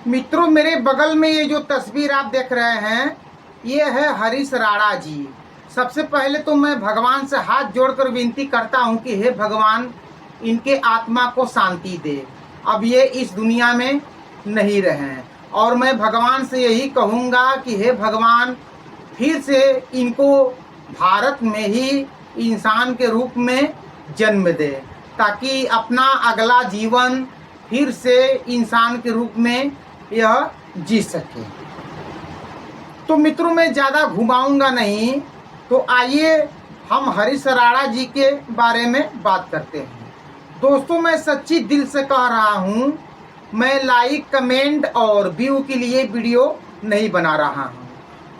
मित्रों, मेरे बगल में ये जो तस्वीर आप देख रहे हैं, ये है हरीश राणा जी। सबसे पहले तो मैं भगवान से हाथ जोड़कर विनती करता हूँ कि हे भगवान, इनके आत्मा को शांति दे। अब ये इस दुनिया में नहीं रहे और मैं भगवान से यही कहूँगा कि हे भगवान, फिर से इनको भारत में ही इंसान के रूप में जन्म दे, ताकि अपना अगला जीवन फिर से इंसान के रूप में यह जी सके। तो मित्रों, मैं ज़्यादा घुमाऊंगा नहीं, तो आइए हम हरीश राणा जी के बारे में बात करते हैं। दोस्तों, मैं सच्ची दिल से कह रहा हूँ, मैं लाइक, कमेंट और व्यू के लिए वीडियो नहीं बना रहा हूँ।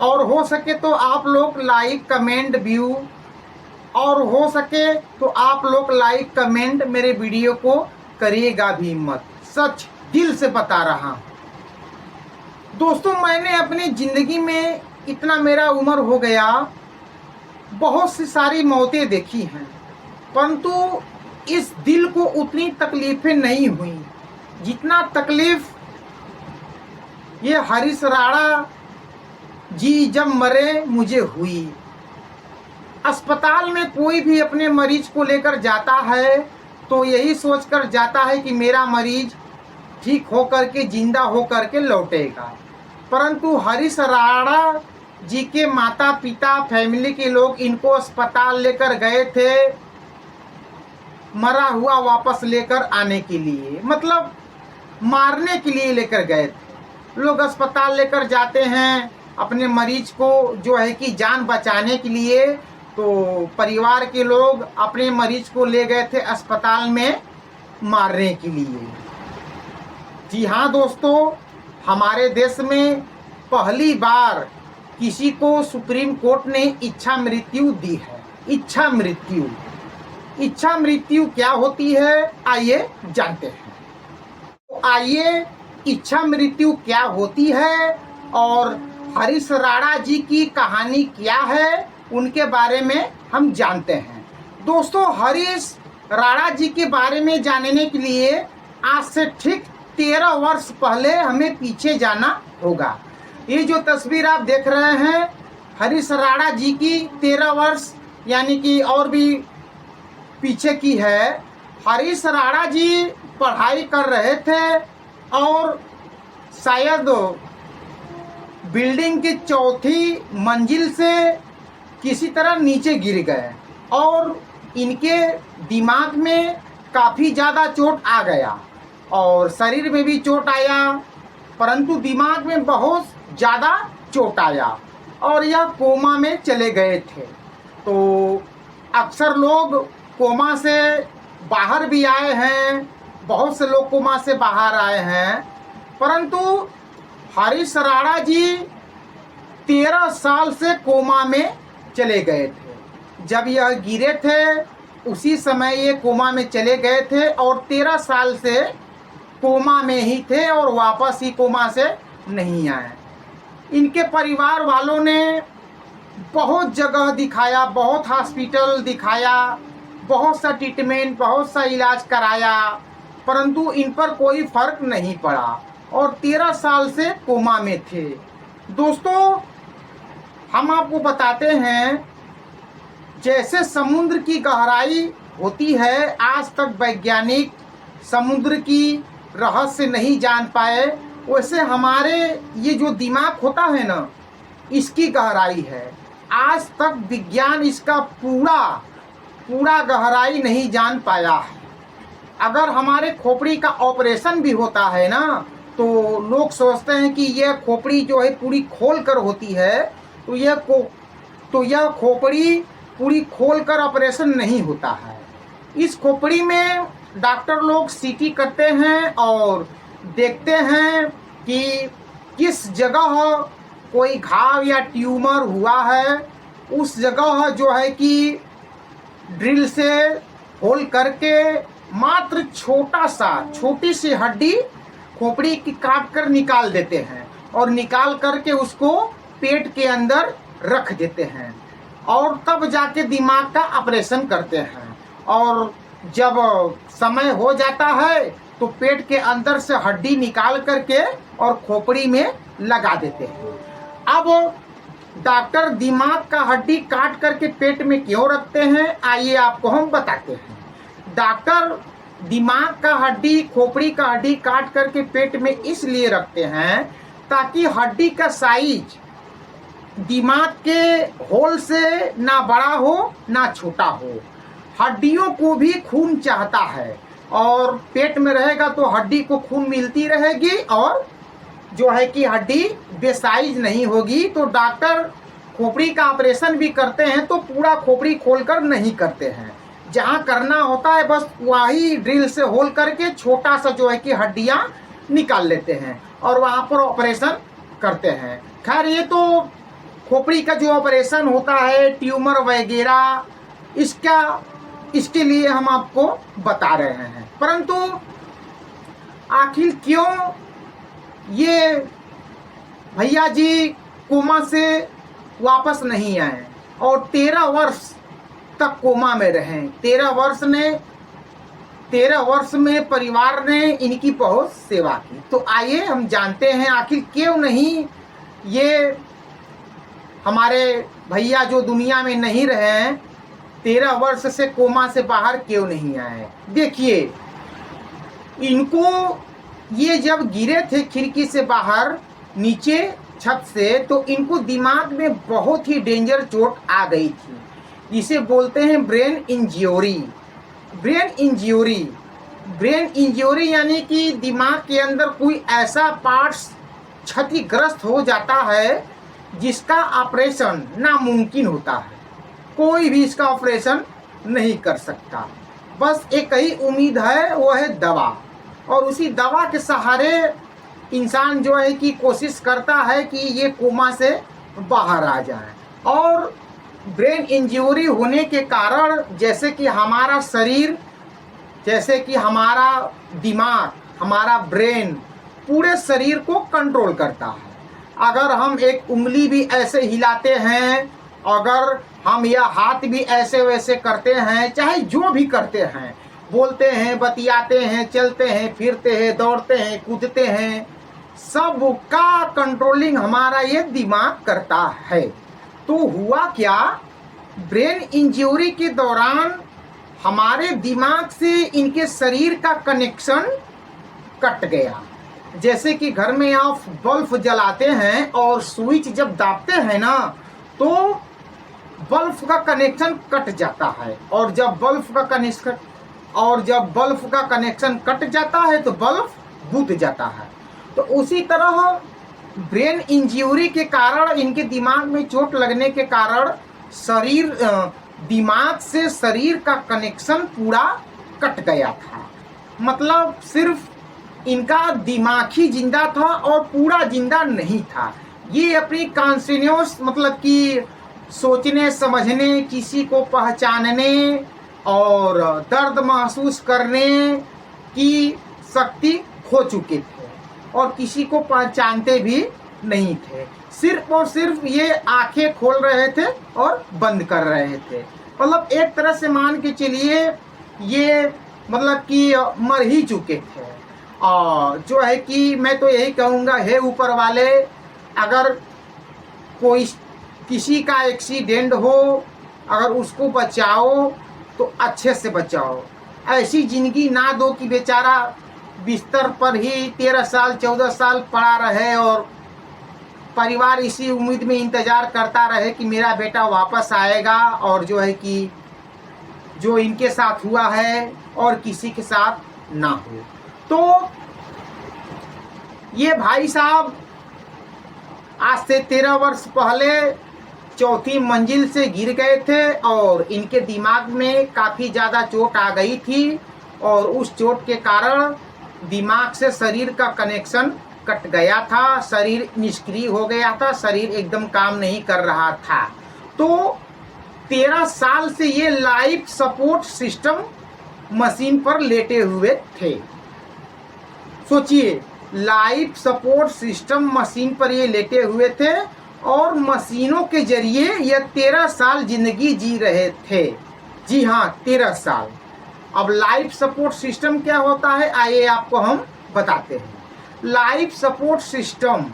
और हो सके तो आप लोग लाइक, कमेंट, व्यू, और हो सके तो आप लोग लाइक, कमेंट मेरे वीडियो को करिएगा भी मत। सच दिल से बता रहा हूँ। दोस्तों, मैंने अपनी ज़िंदगी में, इतना मेरा उम्र हो गया, बहुत सी सारी मौतें देखी हैं, परंतु इस दिल को उतनी तकलीफ़ें नहीं हुई जितना तकलीफ़ ये हरीश राणा जी जब मरे मुझे हुई। अस्पताल में कोई भी अपने मरीज को लेकर जाता है तो यही सोचकर जाता है कि मेरा मरीज ठीक होकर के, जिंदा होकर के लौटेगा, परंतु हरीश राणा जी के माता पिता, फैमिली के लोग इनको अस्पताल लेकर गए थे मरा हुआ वापस लेकर आने के लिए, मतलब मारने के लिए लेकर गए थे। लोग अस्पताल लेकर जाते हैं अपने मरीज को, जो है कि जान बचाने के लिए, तो परिवार के लोग अपने मरीज को ले गए थे अस्पताल में मारने के लिए। जी हाँ दोस्तों, हमारे देश में पहली बार किसी को सुप्रीम कोर्ट ने इच्छा मृत्यु दी है। इच्छा मृत्यु क्या होती है, आइए जानते हैं। तो आइए, इच्छा मृत्यु क्या होती है और हरीश राणा जी की कहानी क्या है, उनके बारे में हम जानते हैं। दोस्तों, हरीश राणा जी के बारे में जानने के लिए आज से ठीक 13 वर्ष पहले हमें पीछे जाना होगा। ये जो तस्वीर आप देख रहे हैं, हरीश राणा जी की 13 वर्ष यानी कि और भी पीछे की है। हरीश राणा जी पढ़ाई कर रहे थे और शायद बिल्डिंग की चौथी मंजिल से किसी तरह नीचे गिर गए और इनके दिमाग में काफ़ी ज़्यादा चोट आ गया और शरीर में भी चोट आया, परंतु दिमाग में बहुत ज़्यादा चोट आया और यह कोमा में चले गए थे। तो अक्सर लोग कोमा से बाहर भी आए हैं, बहुत से लोग कोमा से बाहर आए हैं, परंतु हरीश राणा जी 13 साल से कोमा में चले गए थे। जब यह गिरे थे उसी समय ये कोमा में चले गए थे और 13 साल से कोमा में ही थे और वापस ही कोमा से नहीं आए। इनके परिवार वालों ने बहुत जगह दिखाया, बहुत हॉस्पिटल दिखाया, बहुत सा ट्रीटमेंट, बहुत सा इलाज कराया, परंतु इन पर कोई फर्क नहीं पड़ा और 13 साल से कोमा में थे। दोस्तों, हम आपको बताते हैं, जैसे समुद्र की गहराई होती है, आज तक वैज्ञानिक समुद्र की रहस्य नहीं जान पाए, वैसे हमारे ये जो दिमाग होता है ना, इसकी गहराई है। आज तक विज्ञान इसका पूरा गहराई नहीं जान पाया है। अगर हमारे खोपड़ी का ऑपरेशन भी होता है ना, तो लोग सोचते हैं कि यह खोपड़ी जो है पूरी खोल कर होती है, तो यह खोपड़ी पूरी खोल कर ऑपरेशन नहीं होता है। इस खोपड़ी में डॉक्टर लोग सीटी करते हैं और देखते हैं कि किस जगह कोई घाव या ट्यूमर हुआ है, उस जगह जो है कि ड्रिल से होल करके मात्र छोटी सी हड्डी खोपड़ी की काट कर निकाल देते हैं और निकाल करके उसको पेट के अंदर रख देते हैं और तब जाके दिमाग का ऑपरेशन करते हैं। और जब समय हो जाता है तो पेट के अंदर से हड्डी निकाल करके और खोपड़ी में लगा देते हैं। अब डॉक्टर दिमाग का हड्डी काट करके पेट में क्यों रखते हैं, आइए आपको हम बताते हैं। डॉक्टर दिमाग का हड्डी, खोपड़ी का हड्डी काट करके पेट में इसलिए रखते हैं ताकि हड्डी का साइज दिमाग के होल से ना बड़ा हो ना छोटा हो। हड्डियों को भी खून चाहता है और पेट में रहेगा तो हड्डी को खून मिलती रहेगी और जो है कि हड्डी बेसाइज नहीं होगी। तो डॉक्टर खोपड़ी का ऑपरेशन भी करते हैं तो पूरा खोपड़ी खोलकर नहीं करते हैं, जहाँ करना होता है बस वही ड्रिल से होल करके छोटा सा जो है कि हड्डियाँ निकाल लेते हैं और वहाँ पर ऑपरेशन करते हैं। खैर ये तो खोपड़ी का जो ऑपरेशन होता है, ट्यूमर वगैरह, इसके लिए हम आपको बता रहे हैं। परंतु आखिर क्यों ये भैया जी कोमा से वापस नहीं आए और 13 वर्ष तक कोमा में रहें। 13 वर्ष में परिवार ने इनकी बहुत सेवा की। तो आइए हम जानते हैं आखिर क्यों नहीं ये हमारे भैया जो दुनिया में नहीं रहे हैं, 13 वर्ष से कोमा से बाहर क्यों नहीं आए। देखिए, इनको ये जब गिरे थे खिड़की से बाहर नीचे छत से, तो इनको दिमाग में बहुत ही डेंजर चोट आ गई थी, जिसे बोलते हैं ब्रेन इंज्योरी। ब्रेन इंज्योरी यानी कि दिमाग के अंदर कोई ऐसा पार्ट्स क्षतिग्रस्त हो जाता है जिसका ऑपरेशन नामुमकिन होता है। कोई भी इसका ऑपरेशन नहीं कर सकता, बस एक ही उम्मीद है, वो है दवा। और उसी दवा के सहारे इंसान जो है कि कोशिश करता है कि ये कोमा से बाहर आ जाए। और ब्रेन इंजरी होने के कारण जैसे कि हमारा शरीर, जैसे कि हमारा दिमाग, हमारा ब्रेन पूरे शरीर को कंट्रोल करता है। अगर हम एक उंगली भी ऐसे हिलाते हैं, अगर हम यह हाथ भी ऐसे वैसे करते हैं, चाहे जो भी करते हैं, बोलते हैं, बतियाते हैं, चलते हैं, फिरते हैं, दौड़ते हैं, कूदते हैं, सब का कंट्रोलिंग हमारा ये दिमाग करता है। तो हुआ क्या, ब्रेन इंजरी के दौरान हमारे दिमाग से इनके शरीर का कनेक्शन कट गया। जैसे कि घर में आप बल्ब जलाते हैं और स्विच जब दाबते हैं ना, तो बल्ब का कनेक्शन कट जाता है, और जब बल्ब का कनेक्शन कट जाता है तो बल्ब बुझ जाता है। तो उसी तरह ब्रेन इंजरी के कारण, इनके दिमाग में चोट लगने के कारण दिमाग से शरीर का कनेक्शन पूरा कट गया था। मतलब सिर्फ इनका दिमाग ही जिंदा था और पूरा जिंदा नहीं था। ये अपनी कॉन्शियस, मतलब कि सोचने समझने, किसी को पहचानने और दर्द महसूस करने की शक्ति खो चुके थे और किसी को पहचानते भी नहीं थे। सिर्फ और सिर्फ ये आंखें खोल रहे थे और बंद कर रहे थे। मतलब एक तरह से मान के चलिए ये मतलब कि मर ही चुके थे। और जो है कि मैं तो यही कहूँगा, हे ऊपर वाले, अगर कोई किसी का एक्सीडेंट हो, अगर उसको बचाओ तो अच्छे से बचाओ। ऐसी ज़िंदगी ना दो कि बेचारा बिस्तर पर ही 13 साल 14 साल पड़ा रहे और परिवार इसी उम्मीद में इंतज़ार करता रहे कि मेरा बेटा वापस आएगा और जो है कि जो इनके साथ हुआ है और किसी के साथ ना हो। तो ये भाई साहब आज से 13 वर्ष पहले चौथी मंजिल से गिर गए थे और इनके दिमाग में काफ़ी ज़्यादा चोट आ गई थी और उस चोट के कारण दिमाग से शरीर का कनेक्शन कट गया था, शरीर निष्क्रिय हो गया था, शरीर एकदम काम नहीं कर रहा था। तो 13 साल से ये लाइफ सपोर्ट सिस्टम मशीन पर लेटे हुए थे। सोचिए, लाइफ सपोर्ट सिस्टम मशीन पर ये लेटे हुए थे और मशीनों के जरिए ये 13 साल जिंदगी जी रहे थे। जी हाँ, 13 साल। अब लाइफ सपोर्ट सिस्टम क्या होता है, आइए आपको हम बताते हैं। लाइफ सपोर्ट सिस्टम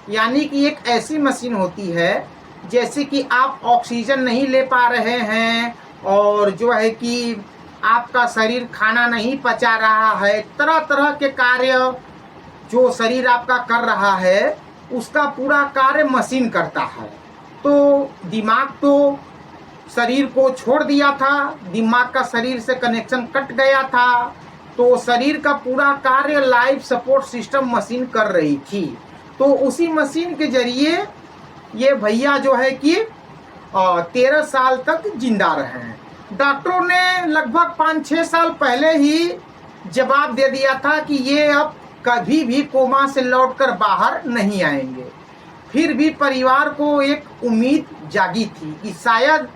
यानी कि एक ऐसी मशीन होती है, जैसे कि आप ऑक्सीजन नहीं ले पा रहे हैं और जो है कि आपका शरीर खाना नहीं पचा रहा है, तरह तरह के कार्य जो शरीर आपका कर रहा है उसका पूरा कार्य मशीन करता है। तो दिमाग तो शरीर को छोड़ दिया था, दिमाग का शरीर से कनेक्शन कट गया था, तो शरीर का पूरा कार्य लाइफ सपोर्ट सिस्टम मशीन कर रही थी। तो उसी मशीन के जरिए ये भैया जो है कि 13 साल तक जिंदा रहे। डॉक्टरों ने लगभग 5-6 साल पहले ही जवाब दे दिया था कि ये अब कभी भी कोमा से लौटकर बाहर नहीं आएंगे। फिर भी परिवार को एक उम्मीद जागी थी कि शायद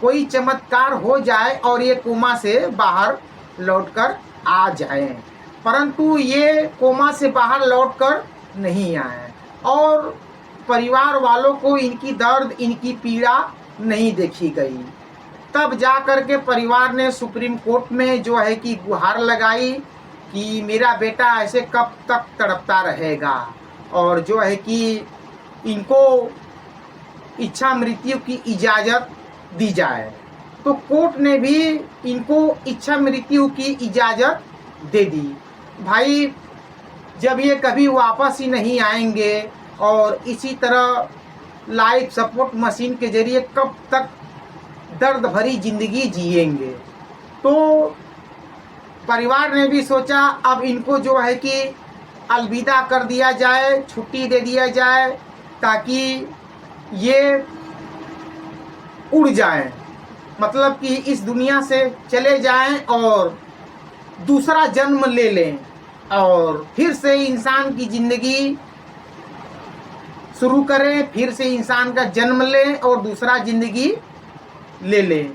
कोई चमत्कार हो जाए और ये कोमा से बाहर लौटकर आ जाएं, परंतु ये कोमा से बाहर लौटकर नहीं आए और परिवार वालों को इनकी दर्द, इनकी पीड़ा नहीं देखी गई। तब जा कर के परिवार ने सुप्रीम कोर्ट में जो है कि गुहार लगाई कि मेरा बेटा ऐसे कब तक तड़पता रहेगा और जो है कि इनको इच्छा मृत्यु की इजाज़त दी जाए। तो कोर्ट ने भी इनको इच्छा मृत्यु की इजाज़त दे दी। भाई जब ये कभी वापस ही नहीं आएंगे और इसी तरह लाइफ सपोर्ट मशीन के जरिए कब तक दर्द भरी ज़िंदगी जिएंगे, तो परिवार ने भी सोचा अब इनको जो है कि अलविदा कर दिया जाए, छुट्टी दे दिया जाए ताकि ये उड़ जाएं, मतलब कि इस दुनिया से चले जाएं और दूसरा जन्म ले लें और फिर से इंसान की ज़िंदगी शुरू करें, फिर से इंसान का जन्म लें और दूसरा ज़िंदगी ले लें।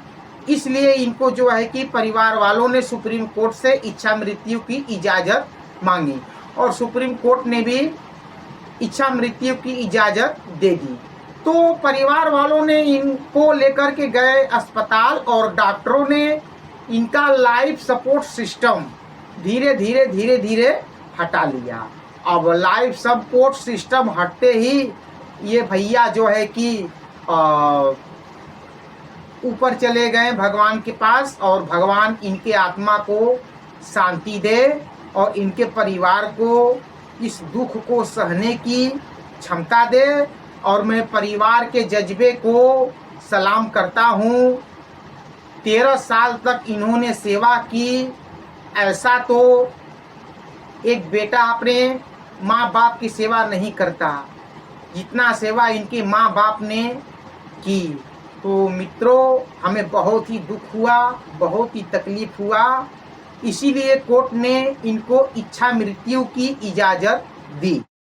इसलिए इनको जो है कि परिवार वालों ने सुप्रीम कोर्ट से इच्छा मृत्यु की इजाज़त मांगी और सुप्रीम कोर्ट ने भी इच्छा मृत्यु की इजाज़त दे दी। तो परिवार वालों ने इनको लेकर के गए अस्पताल और डॉक्टरों ने इनका लाइफ सपोर्ट सिस्टम धीरे धीरे हटा लिया। अब लाइफ सपोर्ट सिस्टम हटते ही ये भैया जो है कि ऊपर चले गए भगवान के पास और भगवान इनके आत्मा को शांति दे और इनके परिवार को इस दुख को सहने की क्षमता दे। और मैं परिवार के जज्बे को सलाम करता हूँ। 13 साल तक इन्होंने सेवा की, ऐसा तो एक बेटा अपने माँ बाप की सेवा नहीं करता जितना सेवा इनके माँ बाप ने की। तो मित्रों, हमें बहुत ही दुख हुआ, बहुत ही तकलीफ हुआ, इसीलिए कोर्ट ने इनको इच्छा मृत्यु की इजाज़त दी।